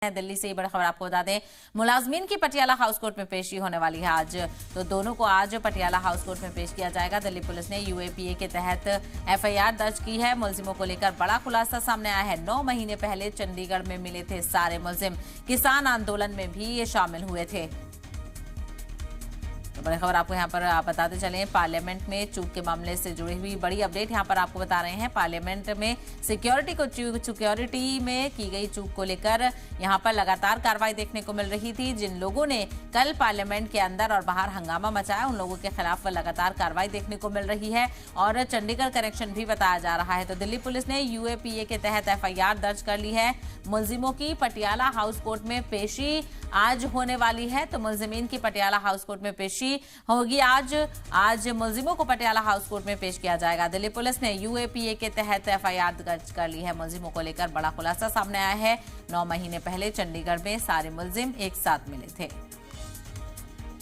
दिल्ली से ये बड़ी खबर आपको बता दें, मुलाजमीन की पटियाला हाउस कोर्ट में पेशी होने वाली है आज। तो दोनों को आज पटियाला हाउस कोर्ट में पेश किया जाएगा। दिल्ली पुलिस ने यूएपीए के तहत एफआईआर दर्ज की है। मुलजिमों को लेकर बड़ा खुलासा सामने आया है। 9 महीने पहले चंडीगढ़ में मिले थे सारे मुलजिम। किसान आंदोलन में भी ये शामिल हुए थे। तो बड़ी खबर आपको यहाँ पर बताते चलें, पार्लियामेंट में चूक के मामले से जुड़ी हुई बड़ी अपडेट यहाँ पर आपको बता रहे हैं। पार्लियामेंट में सिक्योरिटी में की गई चूक को लेकर यहाँ पर लगातार कार्रवाई देखने को मिल रही थी। जिन लोगों ने कल पार्लियामेंट के अंदर और बाहर हंगामा मचाया, उन लोगों के खिलाफ लगातार कार्रवाई देखने को मिल रही है और चंडीगढ़ कनेक्शन भी बताया जा रहा है। तो दिल्ली पुलिस ने यूएपीए के तहत एफआईआर दर्ज कर ली है। मुलजिमों की पटियाला हाउस कोर्ट में पेशी आज होने वाली है। तो मुलजिमीन की पटियाला हाउस कोर्ट में पेशी होगी आज मुलजिमों को पटियाला हाउस कोर्ट में पेश किया जाएगा। दिल्ली पुलिस ने यूएपीए के तहत एफआईआर दर्ज कर ली है। मुलजिमों को लेकर बड़ा खुलासा सामने आया है। 9 महीने पहले चंडीगढ़ में सारे मुलजिम एक साथ मिले थे।